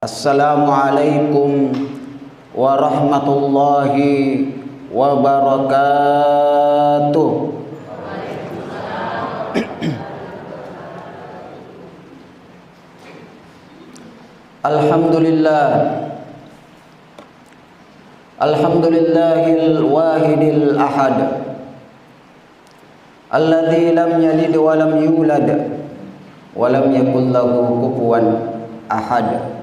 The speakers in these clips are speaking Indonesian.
Assalamualaikum warahmatullahi wabarakatuh. Alhamdulillah, alhamdulillahil wahidil ahad, alladzi lam yalid wa lam yulad wa lam yakul lahu kufuwan ahad.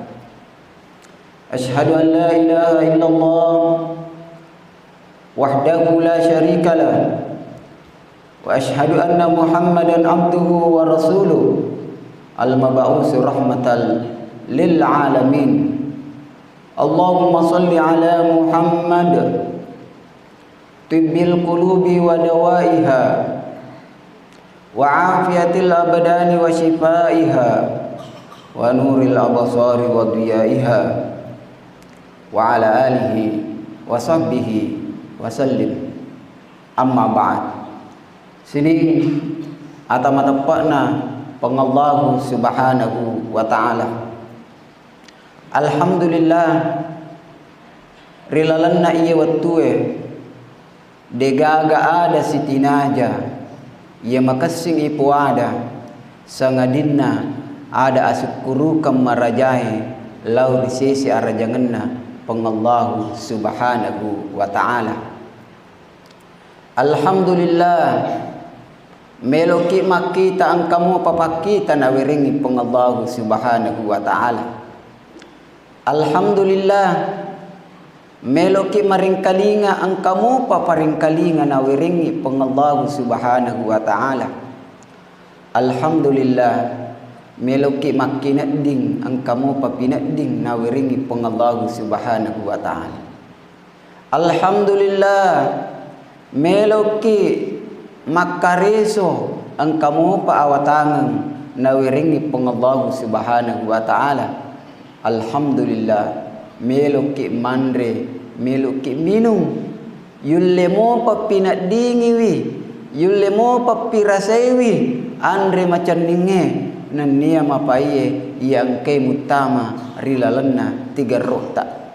Asyhadu an la ilaha illallah wahdahu la syarika lah, wa asyhadu anna Muhammadan abduhu wa rasuluh al-mab'us rahmatan lil alamin. Allahumma salli ala Muhammad tibbil qulubi wa dawaiha wa afiyatil abdani wa shifaiha wa nuril absari wa diyaiha wa ala alihi wa sahbihi wa sallim. Amma ba'd. Sini atamatapakna pengallahu subhanahu wa ta'ala. Alhamdulillah rilalanna iya wattue degaga ada sitinaja ia makasing ipu ada sangadinna ada asukuru kamarajai lau disisi arajanganna pengallahu subhanahu wa ta'ala. Alhamdulillah meloki makita ang kamu papakita na wiringi pengallahu subhanahu wa ta'ala. Alhamdulillah meloki maringkalinga ang kamu paparingkalinga na wiringi pengallahu subhanahu wa ta'ala. Alhamdulillah meloki makinading ang kamu papinading na wiringi pengallahu subhanahu wa ta'ala. Alhamdulillah meloki makareso ang kamu paawatangan na wiringi pengallahu subhanahu wa ta'ala. Alhamdulillah meloki mandre meloki minum yulle mo papinadingiwi yulle mo papirasewi andre macan ninge nan niya mapaye yang kay mutama rilalanna tiga rota.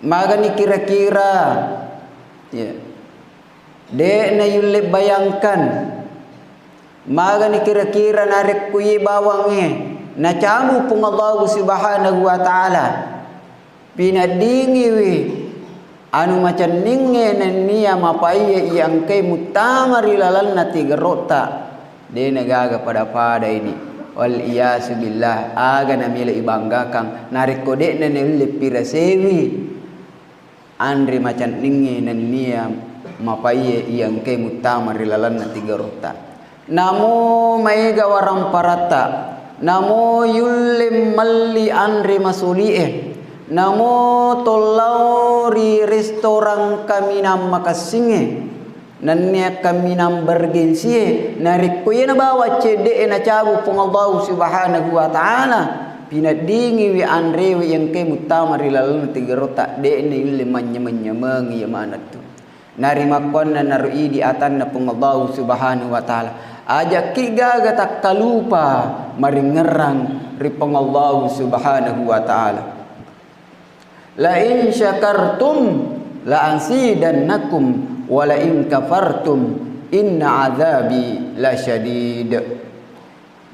Magani kira-kira ya de na yulle bayangkan magani kira-kira narik kuyi bawange na camu pungallahu subhanahu wa ta'ala pinadingiwi anu macan ninge nan niya mapaye yang kay mutama rilalanna tiga rota. Dia nagaga pada ini wal iyasu billah aga namila ibanggakan narik kode na nilip pirasewi andre macan ningi nan niya mapaye yang kay mutama rilalan na tiga rota. Namo maiga warang parata namo yulim malli andre masulie namo tolauri restoran kami nam makasinge nannya kami nam bergensi narik kuya na bawa cede na cabu pengallahu subhanahu wa ta'ala pinadingi wi andre wi yang kay mutama rilalan tiga rota de ni yule manya-manyamangi yamanat tu nari makon na narui di atan na pengallahu subhanahu wa ta'ala aja kigaga tak kalupa maringerang ri pengallahu subhanahu wa ta'ala. La in syakartum la ansidannakum wala in kafartum inna azabi la syadid.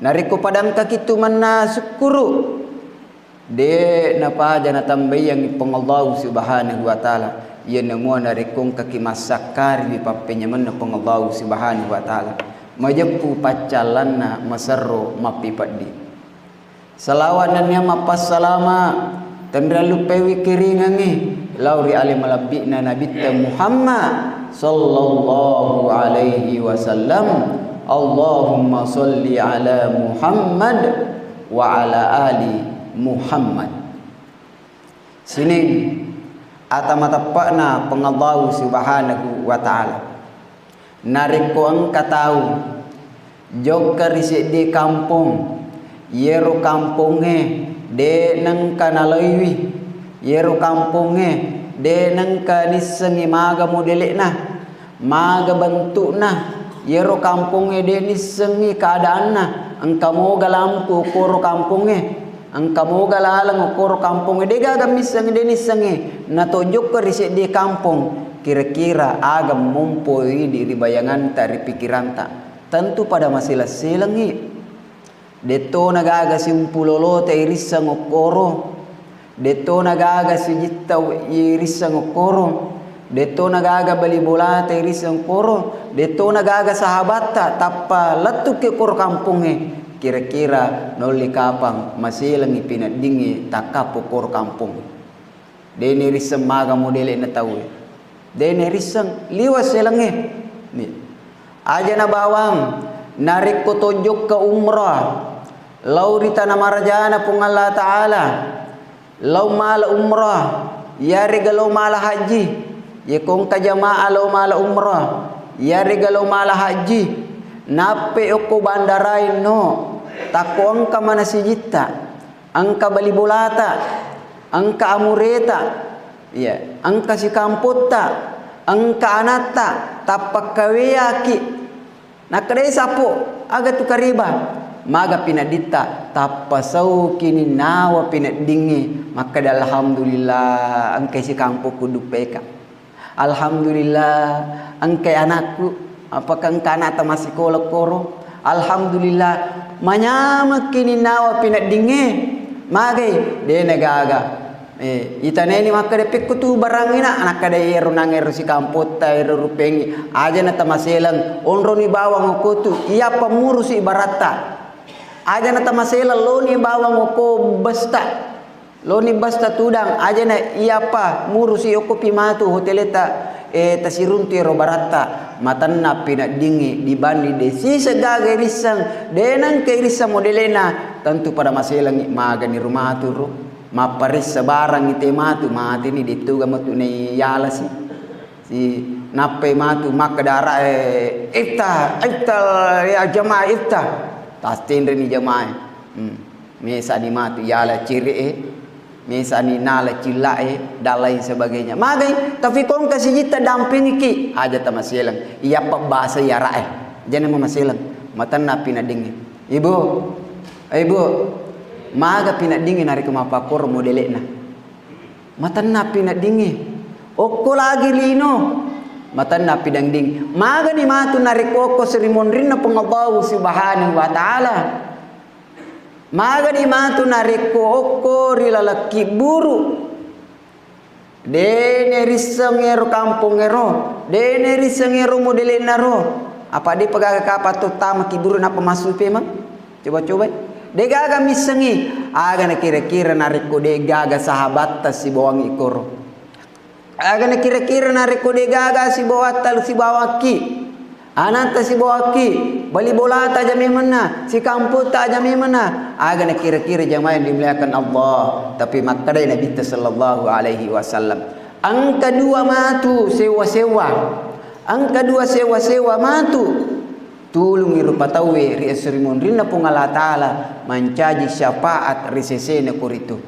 Nariko padang kakitu manna syukuru de napa jana tambayang pengallahu subhanahu wa ta'ala ia namo narikong kaki masakar di papenyaman na pengallahu subhanahu wa ta'ala majepu pacalanna masarro mapipadi salawanannya mapas salama tendralu pewi kiringangi lauri alim malabina nabita Muhammad sallallahu alaihi wasallam. Allahumma salli ala Muhammad wa ala ali Muhammad. Sini atamatapakna pengallahu subhanahu wa ta'ala narik ko ang katau jog karisik di kampung yero kampunge de nang kanaloywi yero kampunge de nang kanisengi maga modelik na maga bentuk na yero kampung ede ni sengi keadaan na angka mo galampu koro kampungnya, angka mo galalang koro kampungnya, de gaga misang de nisange na tojok ke riset di kampung, kira-kira agam mumpoi di bayangan tari pikiran tak tentu pada masalah selangi deto nagaga si umpulolo te irisa ngokoro, deto nagaga si jitta irisa ngokoro, deto nagaga bali bola te irisa ngokoro, deto nagaga sahabat tak tappa letu ke kor kampungnya, kira-kira noli kapang masilangi pinadingi takapo kor kampung dene risang maga modele na tahu dene risang liwas selangi nih aja na bawang narik ko tojok ke umrah lau rita na marajana pung Allah Ta'ala lau mala umrah yari galau mala haji ya kong kajama'a lau mala umrah yari galau mala haji nape oko bandarain no tako angka mana sijita angka balibolata angka amureta ya angka si kamputta angka anata tapak kaweyaki nakadai sapo aga tu kariba maga pinadita tapasau kini nawa pinadingi maka alhamdulillah angkai si kampo kudu peka alhamdulillah angkai anakku apakah angka anata masih kolok koro alhamdulillah manyama kini nawa pinadingi magai de negaga itaneni maka de pekku tu barangina anak kada ero nangeru si kampot ta ero rupengi aja na tamaselang onro ni bawang okotu iya pamuru si barata aja na tamaselang lo ni bawang oko basta lo ni basta tudang aja na iya pa muru si oko pimatu hoteleta tasirunti ero barata matanna pinadingi dibandi de si segaga risang denang ke risang modelena tentu pada maselang maga ni rumah turu maparis sebarang ite matu mati ni dituga matu ni yala si nape matu maka dara ifta ya jamaah ifta tastin ni jamaah mesa ni matu yala ciri mesa ni nala cilae dan lain sebagainya magai tapi kong kasih kita dampingi ki aja tamaselang iya pa bahasa ya rae jangan mamaselang matan napi na dingi ibu maga pinadingi nari kumapapor modelena matan napi na dingi oko lagi lino matan napi dang ding maga ni matu nari koko serimon rinna pengabawu subhanahu wa ta'ala maga ni matu nari koko rilalaki buru dene risengero kampung ero dene risengero modelena ro apa di pegaga kapat utama kiburu napa masuk emang coba de gaga misengi aga na kira-kira nariko de gaga sahabat ta si bawang ikoro aga na kira-kira nariko de gaga si bawat si bawaki ananta si bawaki bali bolata jami mana si kamput ta jami mana aga na kira-kira jamaah yang dimuliakan Allah tapi makadai Nabi sallallahu alaihi wasallam angka dua matu sewa-sewa angka dua sewa-sewa matu tulung irupa tawe ri esrimon rinna pungala taala mancaji syafaat risesene kuritu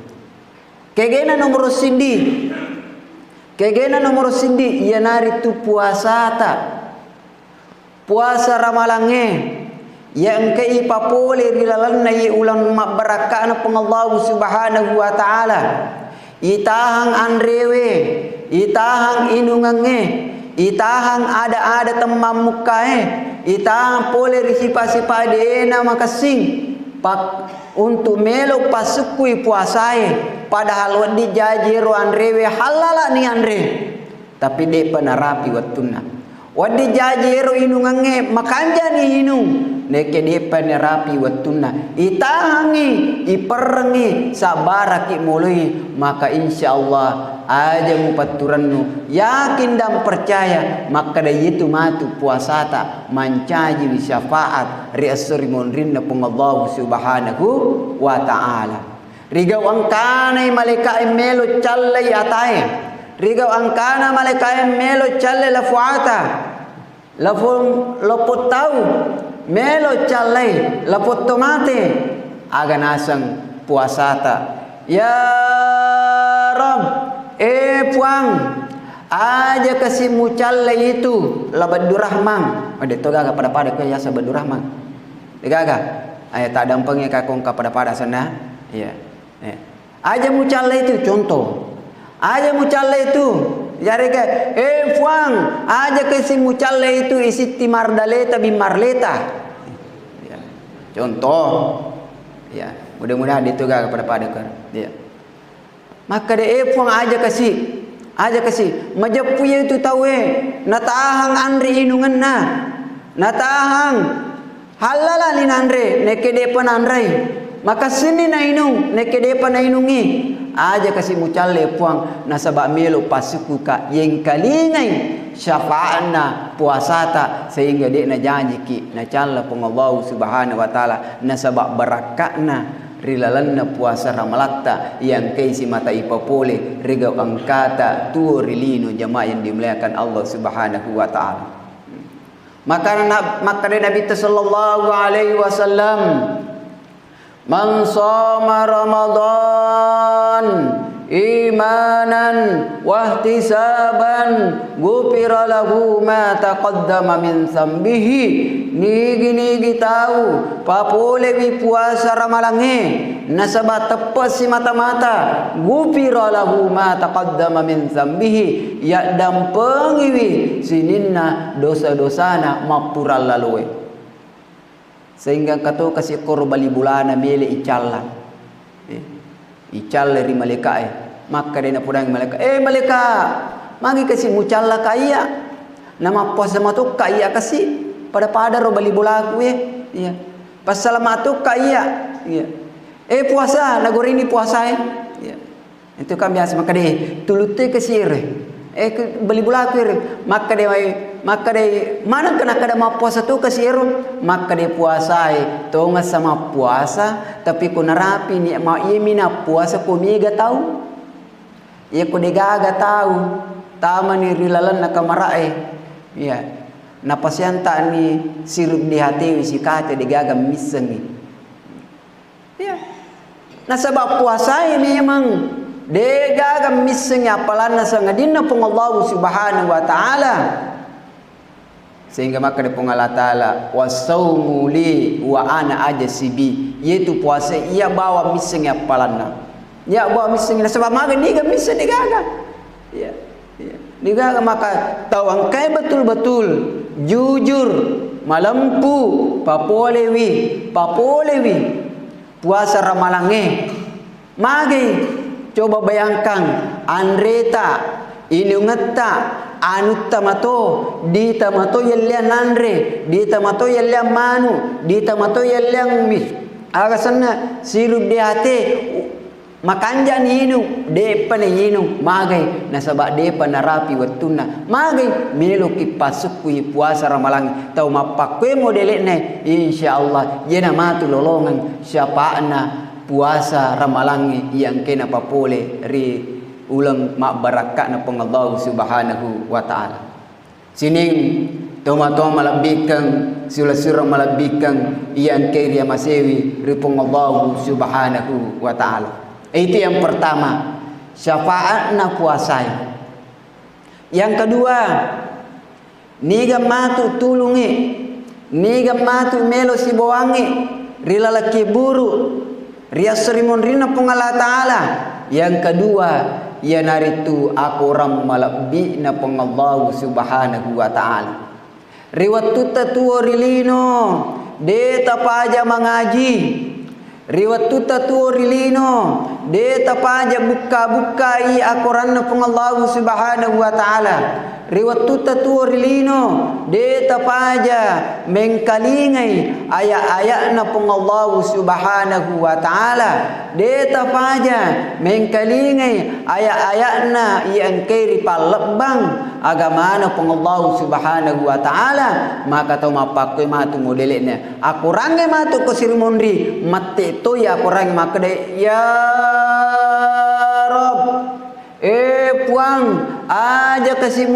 kegena nomor sindi iya nari tu puasa ramalange yang kei papole rilalanna ye ulang mabarakana pengallahu subhanahu wa ta'ala itahang andrewe itahang inungange itahang ada temam mukae itahang pole risipa-sipa dena makasing pak untuk melo pasukui puasae padahal wadi jajero andrewe halala ni andre tapi de panarapi watuna wadi jajero inungange makanja ni inung neke de panarapi watuna itahangi iperengi sabaraki mului maka insyaallah aja mupaturannu yakin dan percaya maka dari itu matu puasata mancaji syafaat riasrimon rinna pengallahu subhanahu wa ta'ala rigau angkana malaikat melo challe atae rigau angkana malaikat melo challe lafuata lapot tahu melo challe lapot tomate aga nasang puasata ya Rabb puang aja kasih mucalle itu la Badurrahman ade togaga pada ko ya Badurrahman degaga tak dampangnya kakong kepada pada sana. Ya. Aja mucalla itu contoh. Aja mucalla itu. Jadi ke, fuang, aja kasi mucalla itu isi timardaleta bimarleta. Ya. Contoh. Ya, mudah-mudahan dituga kepada pada kan. Ya. Maka de fuang aja kasi majapuya itu tawe natahang andri inungan natahang halala linandre nekedepan andrai maka sini na inung nekedepan na inungi aja kasi mucalle puang nasaba melo pasuku ka yang kalingai syafa'na puasata sehingga dia na janji ki na calla pung Allah subhanahu wa ta'ala nasaba barakakna rilalanna puasa ramalatta yang kaisi mata ipapole rigau angkata tu rilino jamaah yang dimuliakan Allah subhanahu wa ta'ala. Maka Nabi sallallahu alaihi wasallam man shoma Ramadan imanan wahtisaban ghufira lahu ma taqaddama min dhanbihi nigi tahu papole wi puasa ramalange nasaba tepas si mata-mata ghufira lahu ma taqaddama min dhanbihi ya dampengi wi sininna dosa-dosana mapural lalue sehingga katu kasih korbali bulana mele icalla ical dari malaikat maka dia nak pudang malaikat malaikat magi kasih mucalla kaya nama puasa matu kaya kasih pada ro bali bola aku ya pasal matu kaya ya puasa nagori ini puasa ya itu kan biasa maka dia tulute kasih bali bola aku maka dia mana kena kada mau puasa tu kasih maka dia puasai tonga sama puasa tapi ko narapi ni ma yemina puasa ko miga tahu ye ko degaga tahu tama ni rilalan nakamarae ya napasianta ni sirup di hati si kate degaga misengi ya nasabab puasai memang degaga misengi apalana sangadina pung Allah subhanahu wa ta'ala sehingga maka dia Allah Ta'ala wasaumu li wa ana ajasibi yaitu puasa ia bawa misengnya palana ya bawa misengnya sebab maga niga miseng digaga ya digaga maka tawangkai betul-betul jujur malampu papolewi puasa ramalange magi coba bayangkan andreta inungetta anu tamato di tamato yellian nandre di tamato yellian manu di tamato yellian mis agasanna sirup di hati makanja ni inu depa ni inu magai nasaba depa narapi watuna magai melo ki pasuk ku puasa ramalang tau mapakwe modelene insyaallah yena matu lolongan syapaana puasa ramalangi yang kena papole ri ulang mak barakat na pang Allah subhanahu wa ta'ala sining toma-toma malabikang sura-sura malabikang iyan kaya masewi ripong Allah subhanahu wa ta'ala itu yang pertama syafaat na puasai yang kedua niga matu tulungi niga matu melo si bowangi rilalaki buru riasrimon rina pong Allah ta'ala yang kedua ya naritu aku ram malabbi na pang Allah subhanahu wa ta'ala riwat tuta tuo rilino de tapaja mengaji riwat tuta tuo rilino de tapaja buka i aku ram na pang Allah subhanahu wa ta'ala riwat tuta tuo rilino de tapaja mengkalingai aya-aya na pang Allah subhanahu wa ta'ala de tapaja mengkalingai aya-aya na iang kiri palebang agama na pang Allah subhanahu wa ta'ala maka tau mapakoy matu modelnya aku rangai matu ko sirimonri mate to ya aku rangai makade ya Rob puang aja kasih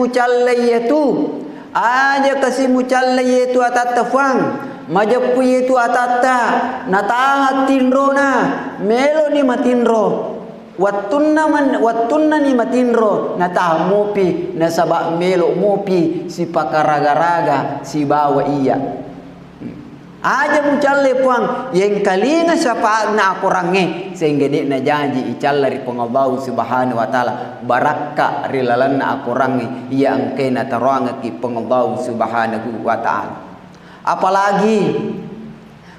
mucallai itu atatafang majapu itu atata natahat tinrona melo ni matinro wattunna ni matinro natah mopi nasaba melo mopi si pakaraga-raga si bawa iya Aja mucalle puang yang kalina syafaat na aku range sehingga dia na janji icallari pengabaw subhanahu wa ta'ala barakka rilalan na aku range yang kena terang ki pengabaw subhanahu wa ta'ala. Apalagi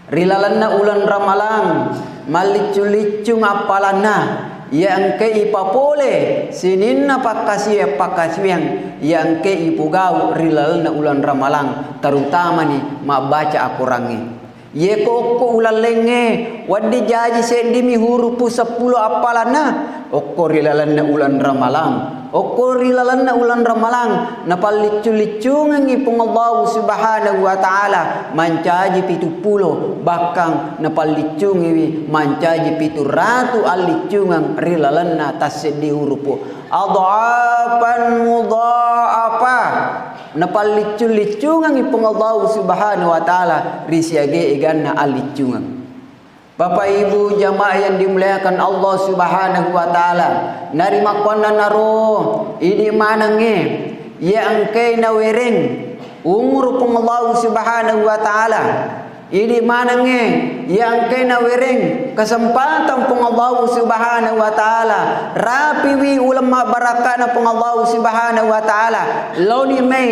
rilalan na ulan ramalang malicu-licu apalana yang ke ipapole sinin na pakasiyang yang ke ipugau rilal na ulan ramalang terutama ni mabaca akurangi ye ko ulan lenge wadi jaji sendi mi hurupu 10 apalana okko rilalan na ulan ramalang okko rilalan na ulan ramalang na palicu-licungan ipong Allah subhanahu wa ta'ala mancaji 70 bakang na palicungi mancaji 700 alicungan rilalan na tasedi hurupu adhafan mudha'afa na palicu-licungan ipong Allah subhanahu wa ta'ala risiage igan na alicungan. Bapak Ibu jamaah yang dimuliakan Allah subhanahu wa ta'ala narima kwana naro ini manange yang kay nawereng umur pong Allah subhanahu wa ta'ala ini manange yang kay nawereng kesempatan pong Allah subhanahu wa ta'ala rapiwi ulama baraka na pong Allah subhanahu wa ta'ala loni may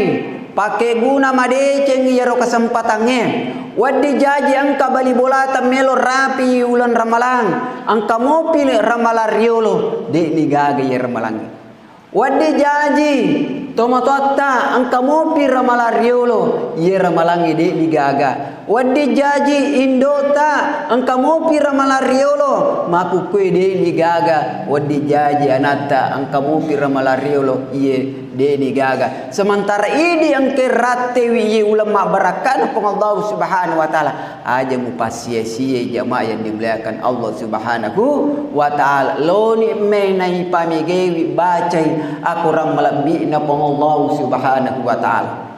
pakai guna madeceng yaro kesempatannya wadi jaji angka bali bolata melo rapi ulan ramalang angka mau pilih ramalariolo de ni gaga ya ramalang wadi jaji tomatota angka mau pilih ramalariolo ya ramalang de ni gaga wadi jaji indota angka mau pilih ramalariolo maku kue de ni gaga wadi jaji anata angka mau pilih ramalariolo ye deni gaga sementara ini yang keratewi ulama barakan pengallahu subhanahu wa ta'ala aja mupasia-sia jamaah yang dimuliakan Allah subhanahu wa ta'ala loni menai pamigewi bacai aku ram malabi na pengallahu subhanahu wa ta'ala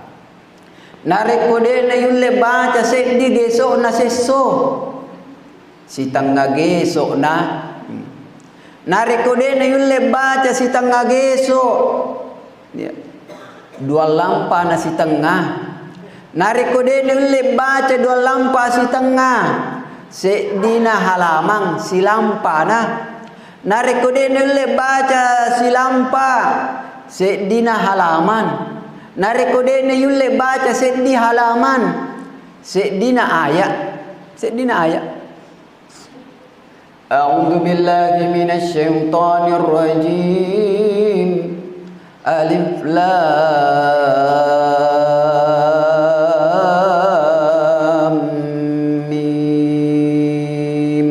narekode na yulle baca seddi gesok na sesso sitang gesok na narekode na yulle baca sitang gesok ya. Dua lampa nasi tengah narikode nule baca dua lampa si tengah sedina halamang si lampa na narikode nule baca si lampa sedina halaman narikode nule baca sedi halaman sedina ayat A'udzu billahi minasy syaithanir rajim Alif Lam Mim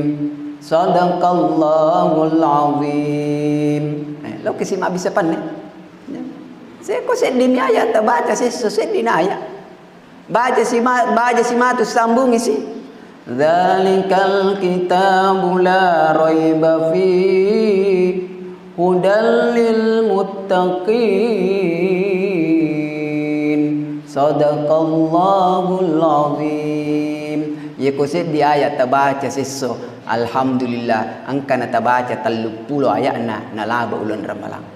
Sadaqallahul Azim. Lo kasi mabisa pan saya ko sedimi ayat baca sedina ayat baca si matu sambung isi Dzalikal kitabu la raiba fihi hudal lil muttaqin sadaqallahul azim. Ya kusit di ayat tabaca siso alhamdulillah angka na tabaca 30 ayatna nalaba ulun ramalang.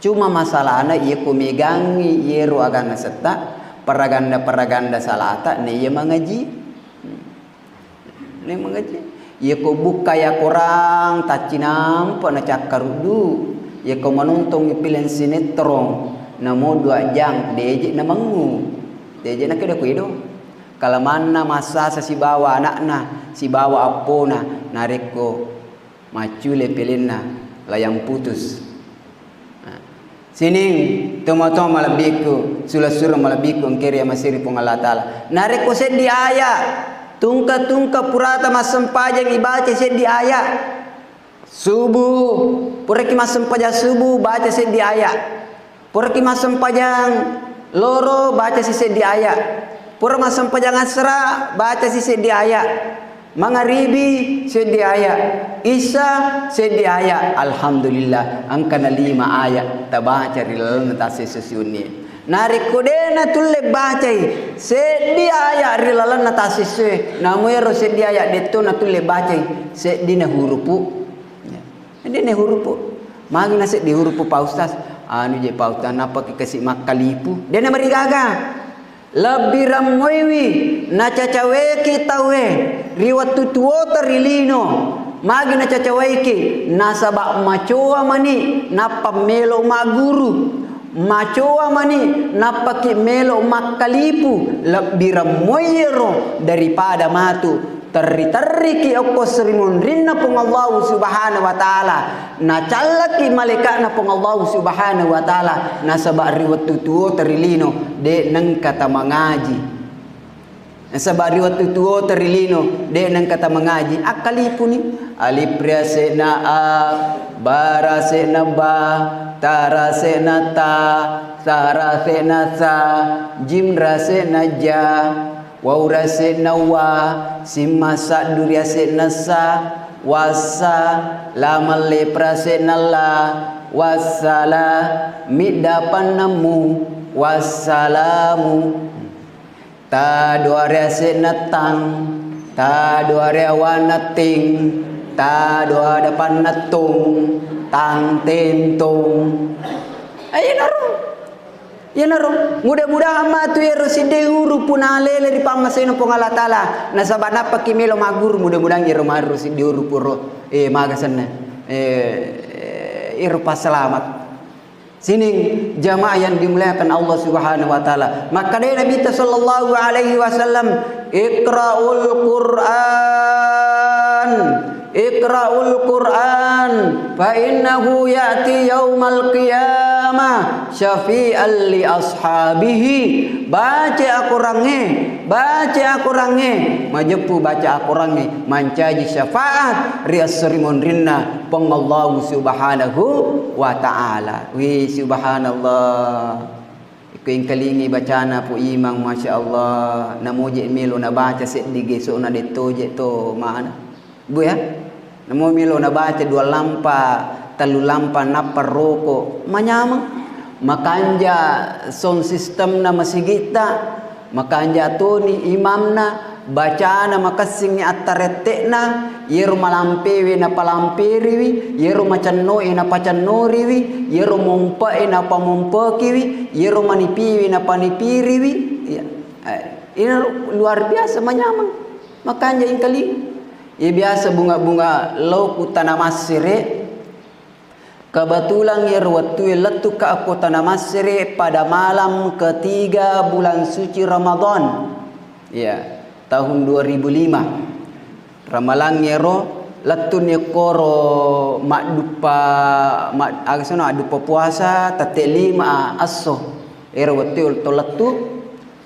Cuma masalahna ia kumegangi yero agana seta paraganda salata ne ia mengaji. Ya ko buka ya korang tacinam pa na cakarudu ya ko manuntong ipilen sinetron na mo 2 jam deje na mangu deje na kedo kalaman na masa sa si bawa anak na si bawa apo na nareko macule pilin na layang putus sining tomato malabiku sulasura malabiku ngkeri masiri pong Allah Ta'ala nareko sedi ayat tungka purata masempajang ibaca sedi ayat subuh puraki masempajang subuh baca sedi ayat puraki masempajang loro baca sedi ayat pura masempajang asra baca sedi ayat mangaribi sedi ayat isya sedi ayat alhamdulillah angkana 5 ayat tabaca rilal natase susunni narikudena tulle bacai sedi ayat rilalan natasise namuero sedi ayat detto na tulle bacai sedina hurupu dene hurupu magi na sedi hurupu pa ustaz anu je pa ustaz napa kasih makalipu dene marigaga lebih ramoiwi na cacaweki tawe riwat tutuo tarilino magi na cacaweki na sabak macoa mani na pamelo maguru macoa mani na paki melo makalipu lebih ramoyero daripada matu terri-terri ki okko serimun rinna pung Allah subhanahu wa ta'ala na callaki malaikat na pung Allah subhanahu wa ta'ala na sabak riwat tutuo tarilino de nang kata mengaji na sabak riwat tutuo tarilino de nang kata mengaji akalipu ni alif riase na a bara se na ba tara se na ta sara se na sa jim rase na ja waw rase na wa simma sa duriase na sa wasa lamal leprase na la wasala midapan namu wasalamu ta doarase na tang ta doare wanating ta doa depan natung tang tentung ayun narum ya narum mudah-mudahan matu ya reside uru punale leri pamaseno pong Allah taala na sabana pakimelo magur mudah-mudahan ya romaru reside uru puro magasan irupa selamat sining jamaah yang dimuliakan Allah Subhanahu wa taala maka dari Nabi sallallahu alaihi wasallam Iqra'ul Qur'an fa innahu ya'ti yaumal qiyamah syafi'an li ashabihi baca akurange majepu baca akurange mancaji syafaat rias serimun rinna pong Allah subhanahu wa ta'ala wi subhanallah ikuing kalingi bacana pu imang masya Allah namoje melo na baca seddige so na detoje to mana bu ya namo milo na baca 2 lampa 3 lampa na paroko manyamang makanja sound system na masigita makanja to ni imam na bacana makasing atarete na yero malampewi na palampiriwi yero macannoi na pacannoriwi yero mompai na pamompekiwi yero manipiwi na panipiriwi ya ini luar biasa manyamang makanja ingkali ya biasa bunga-bunga lauku tanamasire kebetulan ya waktu letu ke aku tanamasire pada malam ketiga bulan suci Ramadan ya tahun 2005 ramalan yero letu ni koro mak dupa puasa tate 5 aso era waktu to letu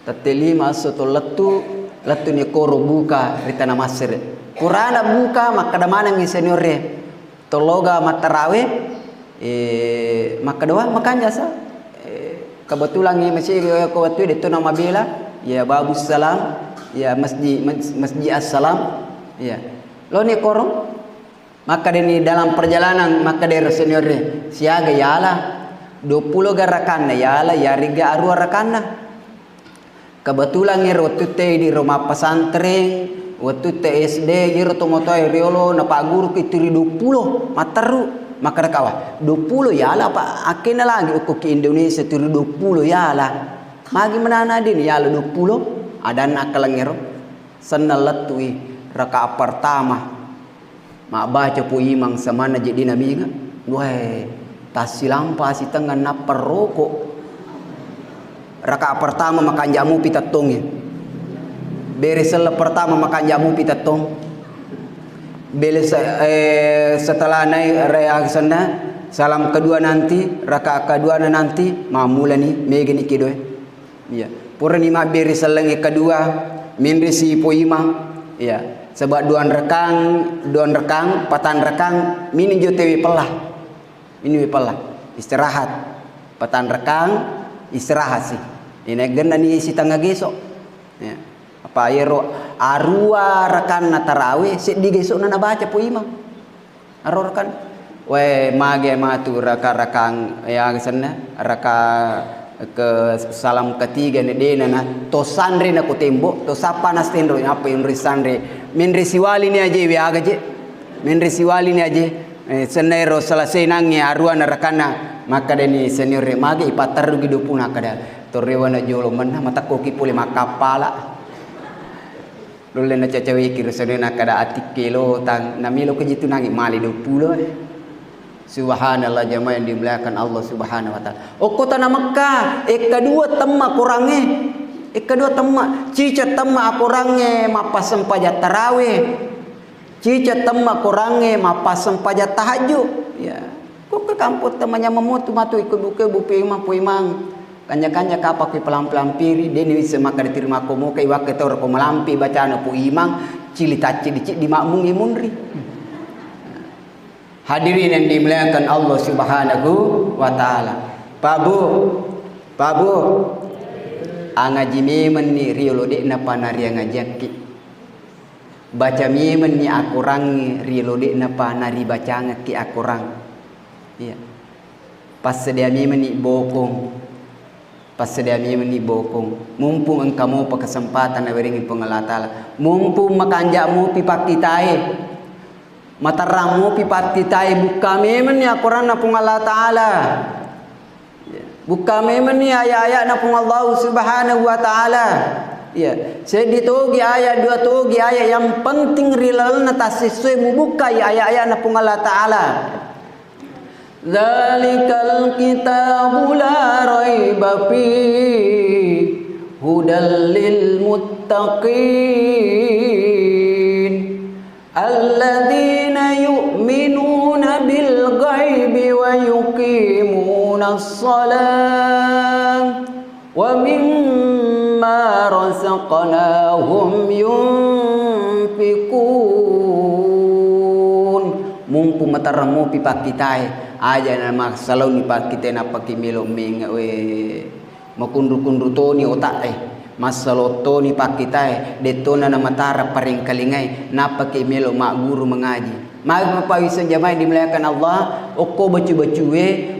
tate 5 aso to letu ni koro buka rita namasire Qur'ana buka maka damana ngi seniore tologa matarawe maka doa makanya sa kebetulan ngi masih ko waktu itu nama bela ya babus salam ya masjid assalam ya lo ni korong maka ini dalam perjalanan maka dari seniore siaga yala 20 garakan yala ya riga arua rakanna kebetulan ngi waktu di rumah pesantren waktu TSD giro tomoto riolo na pak guru kitiri 20 mataru maka kawa 20 yala pak akena lagi uko ki Indonesia tiri 20 yala magi menana din yala 20 ada nak kalangero senalatui raka pertama mak baca pu imang samana jadi nabi nga weh tasilampa si tengah na perokok raka pertama makan jamu pitatongnya beresel pertama makan jamu pitatong beres setelah naik reaksana salam kedua nanti raka kedua nanti mamula ni megeni kidoe ya pura ni ma beresel lengi kedua minri si poima ya sebab duan rekang patan rekang mini jotewi pelah ini pelah istirahat patan rekang istirahat sih ini genda ni si tangga gesok ya apa yero arua rekan na tarawih sedi gesok na baca po imam aro rekan we mage matu raka-rakang ya sana raka ke salam ketiga ni dena na to sandre na ko tembo to sapa na stendro apa yung risandre min risiwali ni aje we agaje min risiwali ni aje senero selesai nangi arua na rakana maka deni senior mage ipataru gidupuna kada Toriwana jolo mana mata koki pule makapala. Dole na cacawi kirusane na kada atik kilo tang namilo kejitu nangi mali 20. Subhanallah jamaah yang dimuliakan Allah Subhanahu wa taala. Kota na Makkah kedua temma kurangnya. Kedua temma cica temma kurangnya mapasem pajat tarawih. Cica temma kurangnya mapasem pajat tahajud. Ya. Kok ke kampung temannya memutu matu ikut buke bupe imam pu imam. Kanya-kanya kapak pelan-pelan piri deni bisa maka diterima komo kai wake tor ko melampi bacaan pu imang cili taci di makmungi munri. Hadirin yang dimuliakan Allah Subhanahu wa taala. Pabu angaji memen ni riolo de na panari ngajaki. Baca memen ni akurang riolo de na panari baca ngaki akurang. Iya. Pas sedia memen ni bokong. Pas sedia meni bokong mumpung engkau mau kesempatan na beringi pengalat Allah mumpung makanjamu pipak kitai mataramu pipak kitai buka memen ya Quran na pengalat Allah buka memen ya ayat-ayat na Allah Subhanahu wa taala ya seditogi ayat dua togi ayat yang penting rilal na tasiswe mubuka ya ayat-ayat na pengalat Allah. Dzalikal kitabu la raiba fihi hudal lil muttaqin alladzina yu'minuna bil ghaibi wa yuqimunas shalah wa mimma razaqnahum yunfiqun mumpung mataramu pipak kitai aja nama salau ni pak kita na paki melo ming makundu-kundu to ni otak masalo to ni pak kita detona na matara paring kalingai na paki melo mak guru mengaji mag pawisan jamaah dimuliakan Allah oko bacu-bacu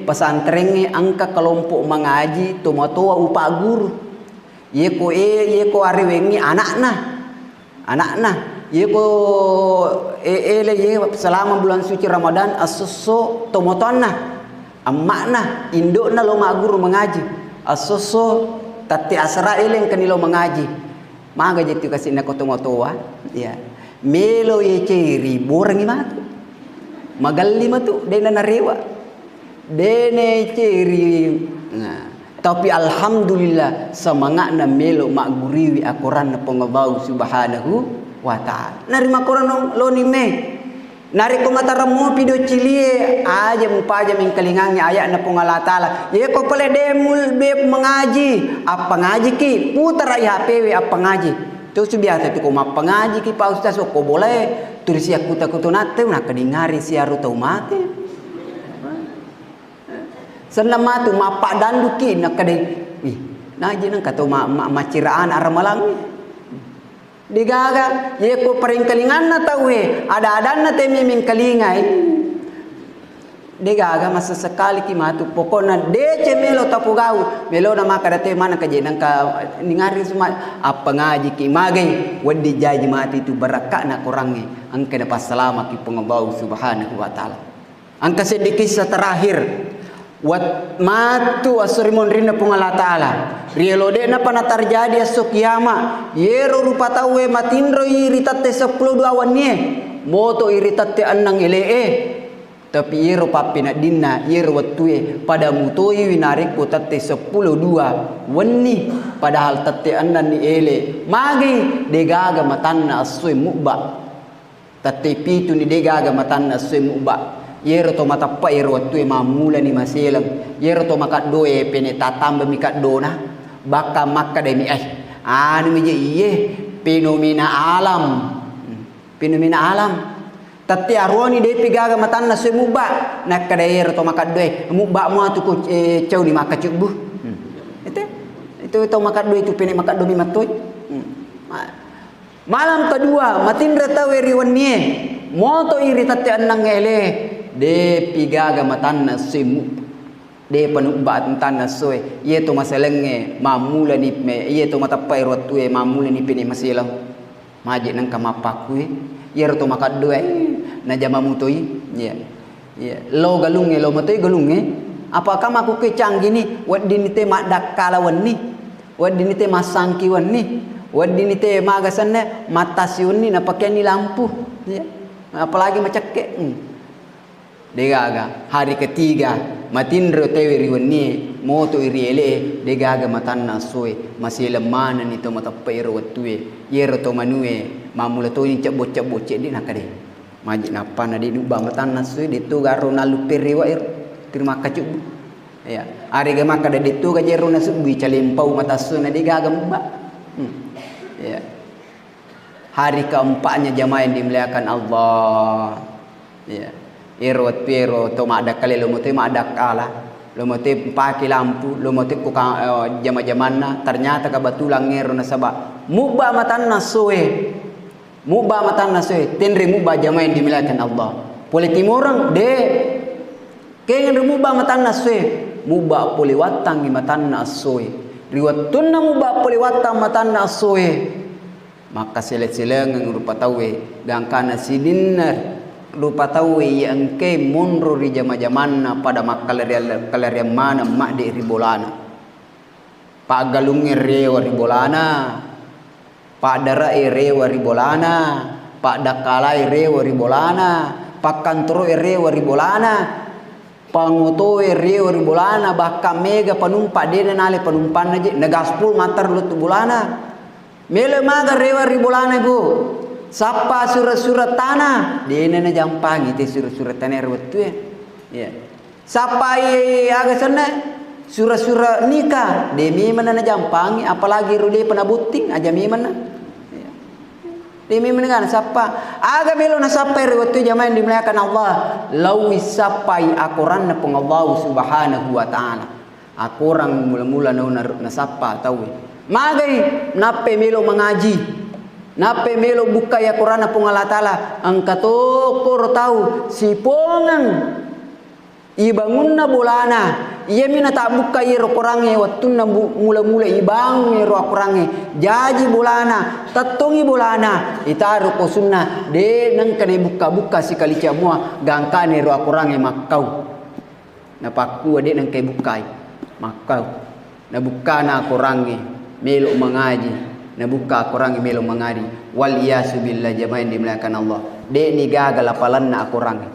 pesantren angka kelompok mengaji tomato upa guru ye ko are wengi anakna Yeko selama bulan suci Ramadan asuso tomotonna amakna indokna lo mak guru mengaji asuso tati asra eleng kanilo mengaji maga jetu kasina ko tomotoa ya melo ye ceri borang imatu magalli matu dena narewa dene ceri nah tapi alhamdulillah semangatna melo mak guriwi Al-Qur'an pengalau Subhanahu wa ta'ala narima Quran lo ni me nari ko mataramu pido cilie aja mupaja min kalingangi ayat na pungala taala ye ko pale demul be mengaji apa ngaji ki putar ai HP apa ngaji tu biasa tu ko mapangaji ki pa ustaz ko boleh tulis ya kuta-kutunate na kadingari siaru tau mate senamatu mapak danduki na kade ih naji nang kato maciraan aramalang digaga ye ko paring kalingan na tawe ada na temi min kalingai digaga masa sekali ki matu pokona dece melo tapugau melo na makarate mana kaje nang ka ningari semua apa ngaji ki magai wadi jaji mati tu baraka na kurangi angka dapat selama ki pengembau Subhanahu wa taala angka sedikit terakhir wat matu asrimon rina pungala taala rielode na pana terjadi esok kiama yero rupa tawe matindro iritate 10 awan nie moto iritate annang elee tapi yero papina dinna yero watue pada mutoi winari ko tate 10 2 wenni padahal tate annan ni ele magi degaga matanna asui mubba tate pitu ni degaga matanna asui mubba yero to mata pa yero watue mamula ni maselang yero to makat doe pene tatamba mikat dona baka makka demi anu mije iye fenomena alam tati arwani de pigaga matanna semuba nakada yero to makat doe muba mu atu ko ceu ni makat cubu itu to makat doe itu pene makat domi matoi malam kedua matindra taweri wonnie moto iri tati annang ele de pigaga matanna semu de panubat tanna soe ye to maselenge mamula ni me ye to matapai rotue mamula ni pini masilang maje nang kamapakue ye to makat doe na jama mutoi ya lo galunge lo matoi galunge apakah maku kecanggi ni wadini te madak kalawan ni wadini te masangkiwan ni wadini te magasanne matasiun ni napakai ni lampu ya. Apalagi macakek degaga hari ketiga matindro tewe riwani moto iriele degaga matanna soe masih lemana ni to mata pero watue yero to manue mamula to ni cabot di nakade maji napana di duba matanna soe ditu garo nalu periwa terima kasih ya hari ga makada ditu ga jero na subi calempau mata soe na degaga mbak ya hari keempatnya jamaah yang dimuliakan Allah ya irot pero to ada kali lo mote ada kala lo mote pakai lampu lo mote ku jama-jamanna ternyata kebetulan ngero na sabab mubah matanna soe tenri mubah jamaah yang dimuliakan Allah pole timurang de kengen mubah matanna soe mubah pole watang matanna soe riwatunna mubah pole watang matanna soe maka selet-seleng rupa tawe gangkana sidinnar lupa tahu yang ke munro di jama-jamanna pada makalarian mana mak di ribolana pak galungi rewa ribolana pak darai rewa ribolana pak dakalai rewa ribolana pak kantoro rewa ribolana pangoto rewa ribolana bahkan mega penumpak dia nale penumpan aja negaspul matar lutu bulana mele maga rewa ribolana bu sapa surat-surat tanah di nana jampang itu surat-surat tanah betul ya sapa aga sana surat-surat nikah demi mana na jampang apalagi rudi penabuting aja mi mana ya. Demi mana kan sapa aga melo na sapa betul jamaah dimuliakan Allah lawi sapai akuran na pung Allah subhanahu wa taala akurang mula-mula na sapa tahu magai nape melo mengaji nape melo buka ya Quran apung Allah Ta'ala angkato kor tahu si pongang ibangunna bulana iya mina tak buka ya Qurannya watunna mula-mula ibang ya Qurannya jaji bulana tatungi bulana itaru ko sunnah de nang kane buka-buka si kali camua gangkane ro Qurannya makau napaku de nang kay bukai makau na buka na Qurannya melo mengaji nabuka kurang melo mangari wal yasubillah jamaah yang dimuliakan Allah de ni gagal apalanna kurang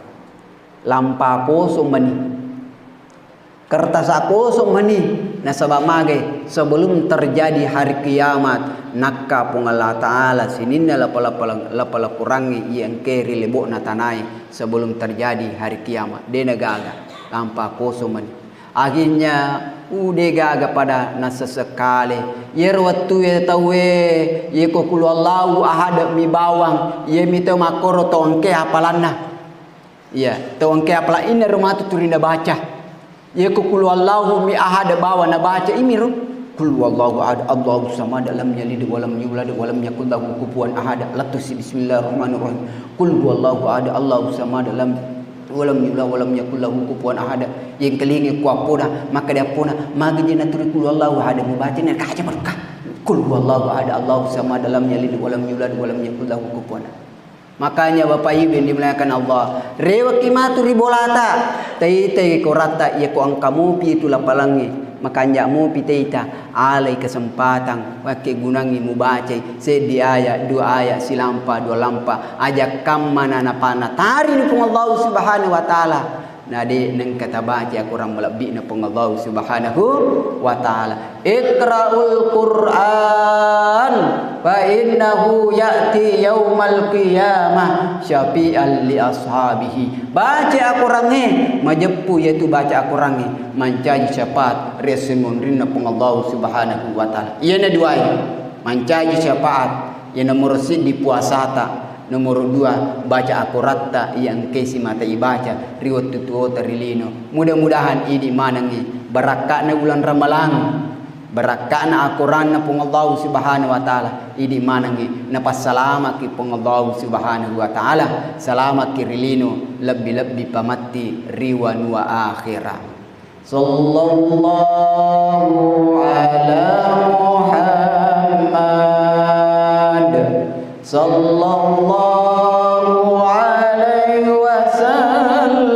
lampa kosong mani kertas kosong mani nasabab mage sebelum terjadi hari kiamat nakka pung Allah Taala sininna lapala kurangi yang keri lebok na tanai sebelum terjadi hari kiamat de gagal lampa kosong mani akhirnya udah gaga pada nasa sekali yer waktu ya tawe ye ko kulu Allahu ahad mi bawang ye mi to makoro to angke hapalanna ya to angke apala ina rumah tu turinda baca ye ko kulu Allahu mi ahad bawang na baca imiru kul wallahu ahad Allahu samad lam yalid wa lam yulad wa lam yakul lahu kufuwan ahad latus bismillahirrahmanirrahim kul wallahu ahad Allahu samad lam walam yula walam yakul lahu kufuwan ahad yang kelingi ku apuna maka dia apuna magi na turi kul wallahu ahad mubaca na kaca barka kul wallahu ahad Allahu samad lam yalid walam yulad walam yakul lahu kufuwan makanya Bapak Ibu yang dimuliakan Allah rewa kimatu ribolata tai korata ya ko angkamu pi itu lapalangi makanya mu piteita alai kesempatan wake gunangi mubaca sedi ayat dua ayat silampa dua lampa ajak kamana napana tari ni pung Allah subhanahu wa taala nade neng kata baca kurang melebih na pung Allah subhanahu wa taala iqraul Qur'an fa innahu ya'ti yaumal qiyamah syafi'an li ashabihi baca Qur'annya majepu yaitu baca Qur'annya mancaji syafaat resimon rinna pung Allah subhanahu wa taala ieu dua mancaji syafaat yang nomor di puasata nomor 2 baca akuratta yang kesi mata ibaca riwat tutuo tarilino mudah-mudahan ini manangi barakatna bulan Ramalan barakatna Al-Quran na pung Allah subhanahu wa ta'ala ini manangi napasalama ki pung Allah subhanahu wa ta'ala salama kirilino lebih-lebih pamati riwan wa akhirah sallallahu ala Muhammad sallallahu alaihi wasallam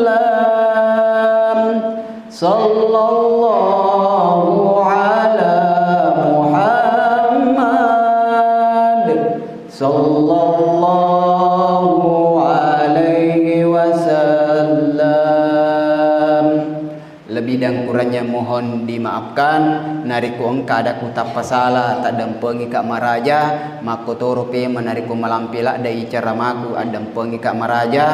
dan kurangnya mohon dimaafkan. Nariku engka ada ku tak pasala tak dempengi kak maraja mako torope menariku malampila dai cara maku adempengi kak maraja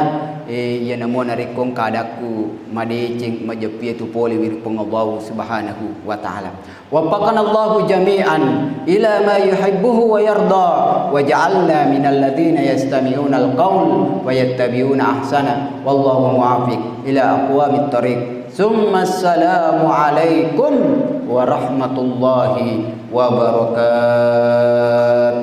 ya namo nariku engka adaku madecing majepi tu poli wir pengallahu subhanahu wa taala. Waffaqana Allahu jami'an ila ma yuhibbuhu wa yarda waj'alna minal ladzina yastami'una al-qaul wa yattabi'una ahsana wallahu muwaffiq ila aqwamit thariq. Summa assalamu alaikum warahmatullahi wabarakatuh.